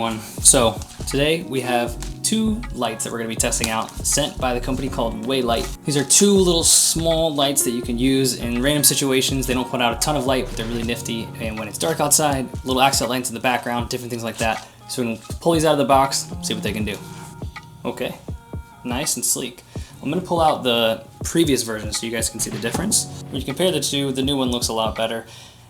everyone. So today we have two lights that we're going to be testing out, sent by the company called Waylight. These are two little small lights that you can use in random situations. They don't put out a ton of light, but they're really nifty. And when it's dark outside, little accent lights in the background, different things like that. So we can pull these out of the box, see what they can do. Okay, nice and sleek. I'm going to pull out the previous version so you guys can see the difference. When you compare the two, the new one looks a lot better.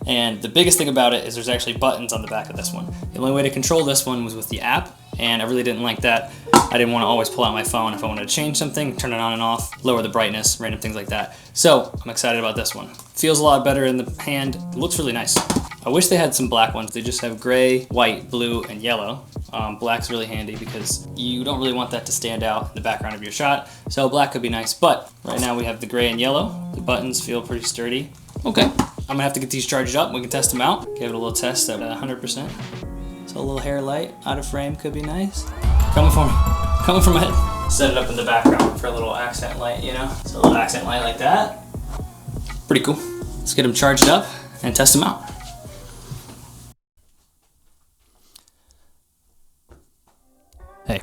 And the biggest thing about it is there's actually buttons on the back of this one. The only way to control this one was with the app, and I really didn't like that. I didn't want to always pull out my phone if I wanted to change something, turn it on and off, lower the brightness, random things like that. So I'm excited about this one. Feels a lot better in the hand. It looks really nice. I wish they had some black ones. They just have gray, white, blue, and yellow. Black's really handy because you don't really want that to stand out in the background of your shot. So black could be nice, but right now we have the gray and yellow. The buttons feel pretty sturdy. Okay, I'm gonna have to get these charged up. We can test them out. Give it a little test at 100%. So a little hair light out of frame could be nice. Coming from it. Set it up in the background for a little accent light, you know? So a little accent light like that. Pretty cool. Let's get them charged up and test them out. Hey.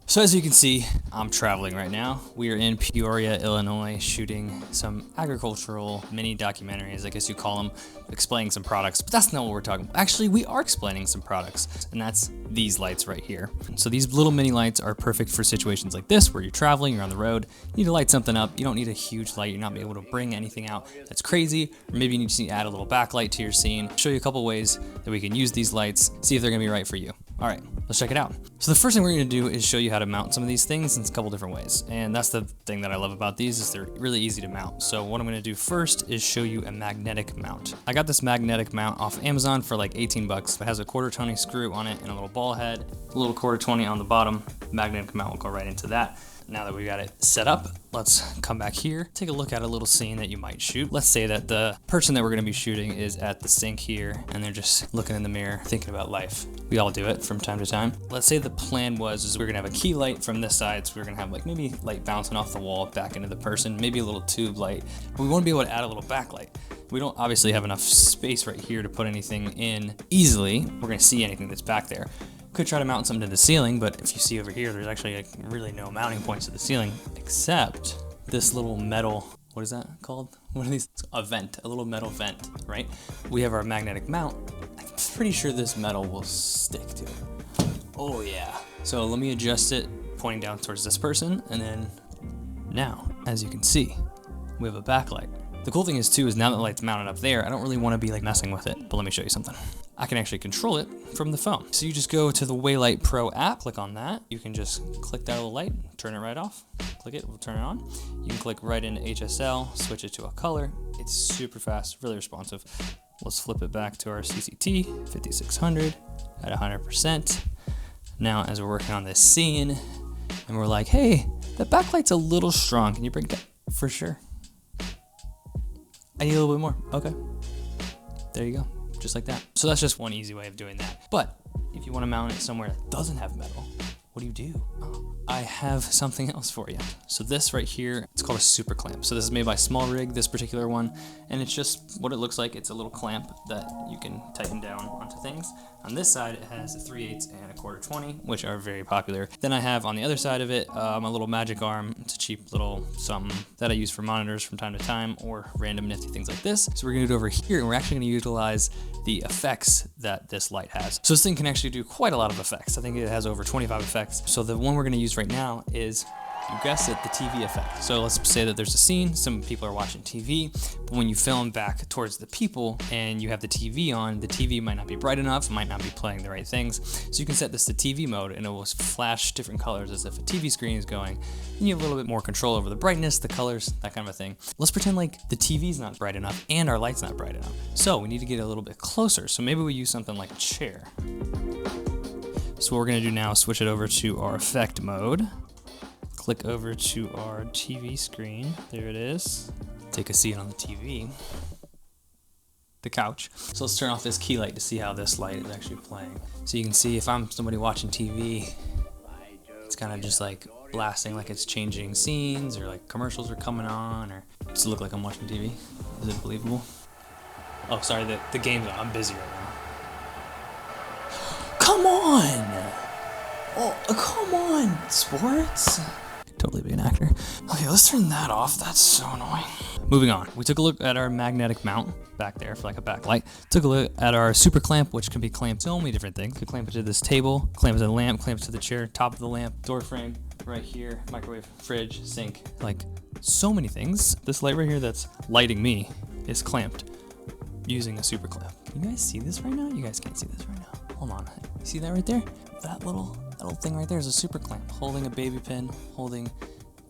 So as you can see, I'm traveling right now. We are in Peoria, Illinois, shooting some agricultural mini documentaries, I guess you call them, explaining some products, but that's not what we're talking about. Actually, we are explaining some products, and that's these lights right here. So these little mini lights are perfect for situations like this, where you're traveling, you're on the road, you need to light something up, you don't need a huge light, you're not able to bring anything out that's crazy, or maybe you just need to add a little backlight to your scene. I'll show you a couple ways that we can use these lights, see if they're gonna be right for you. All right, let's check it out. So the first thing we're gonna do is show you how to mount some of these things in a couple different ways. And that's the thing that I love about these, is they're really easy to mount. So what I'm gonna do first is show you a magnetic mount. I got this magnetic mount off Amazon for like 18 bucks. It has a 1/4 screw on it and a little ball head, a little 1/4 on the bottom. Magnetic mount will go right into that. Now that we got it set up, let's come back here, take a look at a little scene that you might shoot. Let's say that the person that we're gonna be shooting is at the sink here, and they're just looking in the mirror, thinking about life. We all do it from time to time. Let's say the plan was we're gonna have a key light from this side, so we're gonna have like maybe light bouncing off the wall back into the person, maybe a little tube light, but we wanna be able to add a little backlight. We don't obviously have enough space right here to put anything in easily. We're gonna see anything that's back there. Could try to mount something to the ceiling, but if you see over here, there's actually like really no mounting points to the ceiling, except this little metal, what is that called? What are these? A vent, a little metal vent, right? We have our magnetic mount. I'm pretty sure this metal will stick to it. Oh yeah. So let me adjust it, pointing down towards this person, and then now, as you can see, we have a backlight. The cool thing is too, is now that the light's mounted up there, I don't really want to be like messing with it, but let me show you something. I can actually control it from the phone. So you just go to the Waylight Pro app, click on that. You can just click that little light, turn it right off. Click it, we'll turn it on. You can click right into HSL, switch it to a color. It's super fast, really responsive. Let's flip it back to our CCT, 5600 at 100%. Now, as we're working on this scene, and we're like, hey, the backlight's a little strong. Can you bring that? For sure. I need a little bit more. Okay. There you go. Just like that. So that's just one easy way of doing that. But if you want to mount it somewhere that doesn't have metal, what do? Oh, I have something else for you. So this right here, it's called a super clamp. So this is made by Small Rig, this particular one, and it's just what it looks like. It's a little clamp that you can tighten down onto things. On this side, it has a 3/8 and a 1/4, which are very popular. Then I have on the other side of it, a little magic arm. It's a cheap little something that I use for monitors from time to time, or random nifty things like this. So we're gonna do it over here, and we're actually gonna utilize the effects that this light has. So this thing can actually do quite a lot of effects. I think it has over 25 effects. So the one we're gonna use right now is, you guessed it, the TV effect. So let's say that there's a scene, some people are watching TV, but when you film back towards the people and you have the TV on, the TV might not be bright enough, might not be playing the right things. So you can set this to TV mode and it will flash different colors as if a TV screen is going. And you have a little bit more control over the brightness, the colors, that kind of a thing. Let's pretend like the TV's not bright enough and our light's not bright enough. So we need to get a little bit closer. So maybe we use something like a chair. So what we're gonna do now is switch it over to our effect mode. Click over to our TV screen. There it is. Take a seat on the TV. The couch. So let's turn off this key light to see how this light is actually playing. So you can see if I'm somebody watching TV, it's kind of just like blasting, like it's changing scenes, or like commercials are coming on, or does it look like I'm watching TV? Is it believable? Oh, sorry, the game's on. I'm busy right now. Come on! Oh, come on, sports. Totally be an actor. Okay, let's turn that off. That's so annoying. Moving on, we took a look at our magnetic mount back there for like a backlight. Took a look at our super clamp, which can be clamped so many different things. You can clamp it to this table, clamp it to the lamp, clamp it to the chair, top of the lamp, door frame, right here, microwave, fridge, sink, like so many things. This light right here that's lighting me is clamped using a super clamp. You guys see this right now? You guys can't see this right now. Hold on, you see that right there? That little thing right there is a super clamp holding a baby pin, holding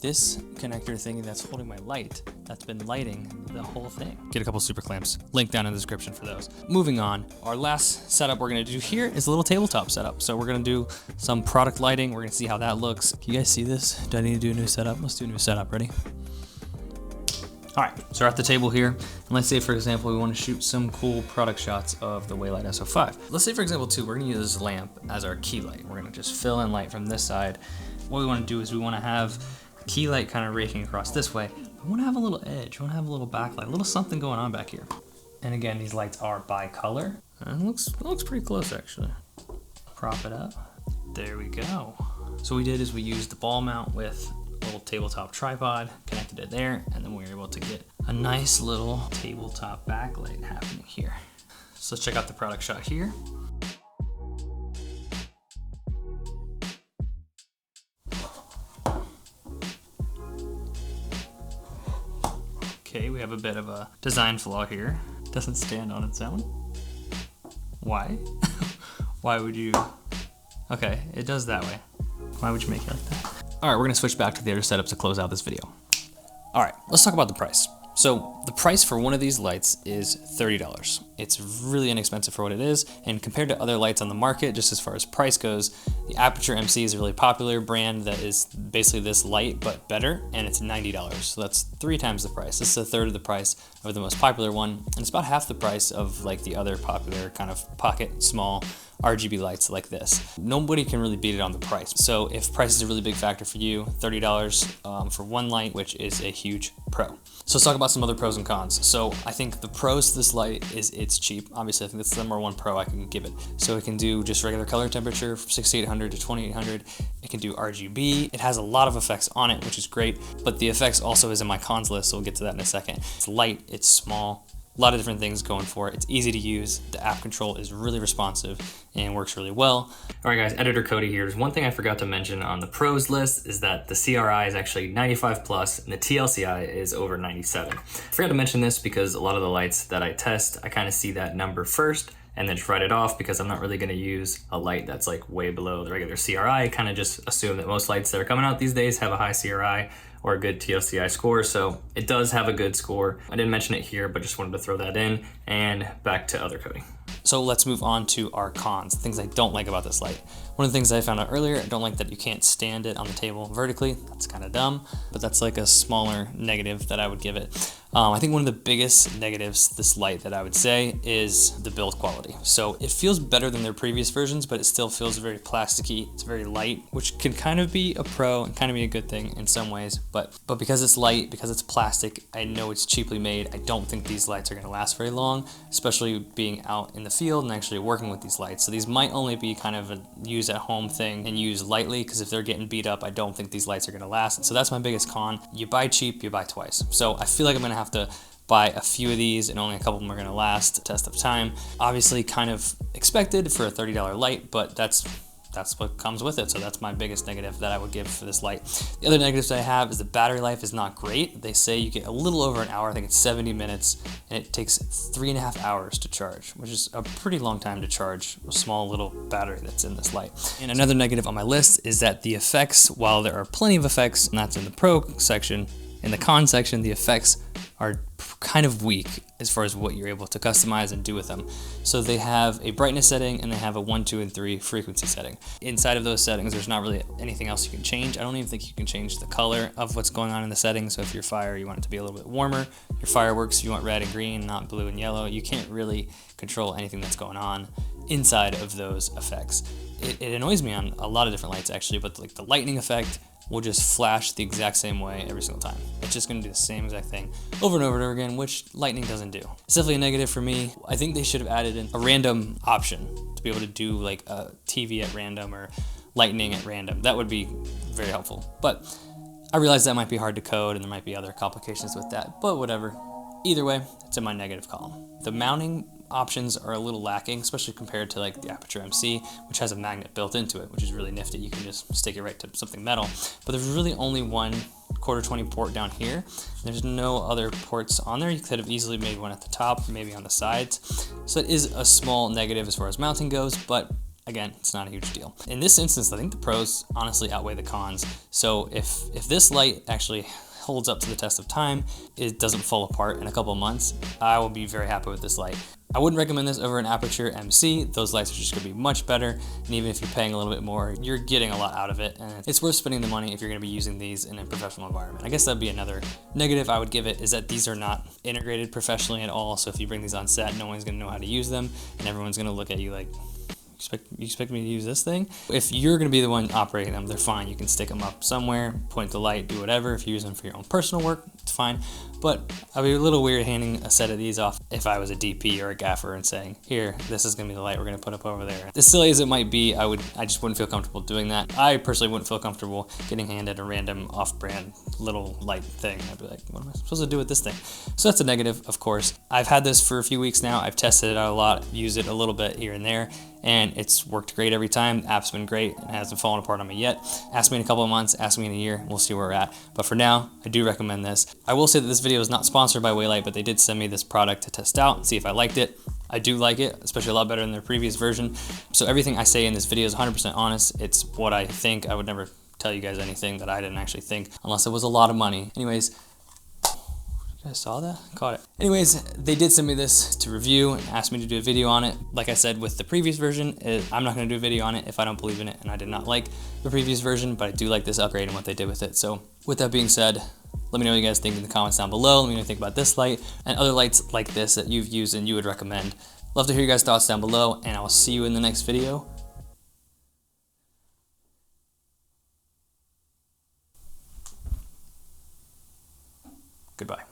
this connector thingy that's holding my light that's been lighting the whole thing. Get a couple super clamps, link down in the description for those. Moving on, our last setup we're gonna do here is a little tabletop setup. So we're gonna do some product lighting. We're gonna see how that looks. Can you guys see this? Do I need to do a new setup? Let's do a new setup, ready? All right, so we're at the table here, and let's say, for example, we want to shoot some cool product shots of the Weeylite S05. Let's say, for example, too, we're going to use this lamp as our key light. We're going to just fill in light from this side. What we want to do is we want to have key light kind of raking across this way. We want to have a little edge. We want to have a little backlight, a little something going on back here. And again, these lights are bi-color. And it looks pretty close, actually. Prop it up. There we go. So what we did is we used the ball mount with little tabletop tripod, connected it there, and then we were able to get a nice little tabletop backlight happening here. So let's check out the product shot here. Okay, we have a bit of a design flaw here. It doesn't stand on its own. Why? Why would you? Okay, it does that way. Why would you make it like that? All right, we're gonna switch back to the other setups to close out this video. All right, let's talk about the price. So the price for one of these lights is $30. It's really inexpensive for what it is, and compared to other lights on the market, just as far as price goes, the Aperture MC is a really popular brand that is basically this light, but better, and it's $90. So that's 3 times the price. This is a third of the price of the most popular one, and it's about half the price of like the other popular kind of pocket small RGB lights like this. Nobody can really beat it on the price. So if price is a really big factor for you, $30 for one light, which is a huge pro. So let's talk about some other pros and cons. So I think the pros to this light is it's cheap. Obviously, I think that's the number one pro I can give it. So it can do just regular color temperature from 6800 to 2800. It can do RGB. It has a lot of effects on it, which is great. But the effects also is in my cons list, so we'll get to that in a second. It's light, it's small, a lot of different things going for it. It's easy to use. The app control is really responsive and works really well. All right guys, Editor Cody here. There's one thing I forgot to mention on the pros list is that the CRI is actually 95 plus and the TLCI is over 97. I forgot to mention this because a lot of the lights that I test, I kind of see that number first and then just write it off because I'm not really gonna use a light that's like way below the regular CRI. I kind of just assume that most lights that are coming out these days have a high CRI or a good TLCI score, so it does have a good score. I didn't mention it here, but just wanted to throw that in, and back to other coding. So let's move on to our cons, things I don't like about this light. One of the things I found out earlier, I don't like that you can't stand it on the table vertically. That's kind of dumb, but that's like a smaller negative that I would give it. I think one of the biggest negatives this light that I would say is the build quality. So it feels better than their previous versions, but it still feels very plasticky. It's very light, which can kind of be a pro and kind of be a good thing in some ways. But because it's light, because it's plastic, I know it's cheaply made. I don't think these lights are gonna last very long, especially being out in the field and actually working with these lights. So these might only be kind of a use at home thing and use lightly, because if they're getting beat up, I don't think these lights are gonna last. So that's my biggest con. You buy cheap, you buy twice. So I feel like I'm gonna have to buy a few of these and only a couple of them are gonna last test of time. Obviously kind of expected for a $30 light, but that's what comes with it. So that's my biggest negative that I would give for this light. The other negatives I have is the battery life is not great. They say you get a little over an hour, I think it's 70 minutes, and it takes 3.5 hours to charge, which is a pretty long time to charge a small little battery that's in this light. And another negative on my list is that the effects, while there are plenty of effects, and that's in the pro section, in the con section, the effects are kind of weak as far as what you're able to customize and do with them. So they have a brightness setting and they have a 1, 2, and 3 frequency setting. Inside of those settings, there's not really anything else you can change. I don't even think you can change the color of what's going on in the settings. So if your fire, you want it to be a little bit warmer, your fireworks, you want red and green, not blue and yellow, you can't really control anything that's going on inside of those effects. It annoys me on a lot of different lights actually, but like the lightning effect will just flash the exact same way every single time. It's just gonna do the same exact thing over and over and over again, which lightning doesn't do. It's definitely a negative for me. I think they should have added in a random option to be able to do like a TV at random or lightning at random. That would be very helpful. But I realize that might be hard to code and there might be other complications with that, but whatever. Either way, it's in my negative column. The mounting options are a little lacking, especially compared to like the Aperture MC, which has a magnet built into it, which is really nifty. You can just stick it right to something metal. But there's really only one 1/4-20 port down here. There's no other ports on there. You could have easily made one at the top, maybe on the sides. So it is a small negative as far as mounting goes, but again, it's not a huge deal. In this instance, I think the pros honestly outweigh the cons. So if this light actually holds up to the test of time, it doesn't fall apart in a couple of months, I will be very happy with this light. I wouldn't recommend this over an Aperture MC. Those lights are just gonna be much better. And even if you're paying a little bit more, you're getting a lot out of it. And it's worth spending the money if you're gonna be using these in a professional environment. I guess that'd be another negative I would give it, is that these are not integrated professionally at all. So if you bring these on set, no one's gonna know how to use them. And everyone's gonna look at you like, you expect me to use this thing? If you're gonna be the one operating them, they're fine. You can stick them up somewhere, point the light, do whatever. If you use them for your own personal work, it's fine. But I'd be a little weird handing a set of these off if I was a DP or a gaffer and saying, here, this is gonna be the light we're gonna put up over there. As silly as it might be, I just wouldn't feel comfortable doing that. I personally wouldn't feel comfortable getting handed a random off-brand little light thing. I'd be like, what am I supposed to do with this thing? So that's a negative, of course. I've had this for a few weeks now. I've tested it out a lot, used it a little bit here and there, and it's worked great every time. The app's been great and it hasn't fallen apart on me yet. Ask me in a couple of months, ask me in a year, we'll see where we're at. But for now, I do recommend this. I will say that this video is not sponsored by Waylight, but they did send me this product to test out and see if I liked it. I do like it, especially a lot better than their previous version. So everything I say in this video is 100% honest. It's what I think. I would never tell you guys anything that I didn't actually think unless it was a lot of money. Anyways, you guys saw that? Caught it. Anyways, they did send me this to review and asked me to do a video on it. Like I said with the previous version, I'm not going to do a video on it if I don't believe in it, and I did not like the previous version, but I do like this upgrade and what they did with it. So with that being said, let me know what you guys think in the comments down below. Let me know what you think about this light and other lights like this that you've used and you would recommend. Love to hear your guys' thoughts down below, and I will see you in the next video. Goodbye.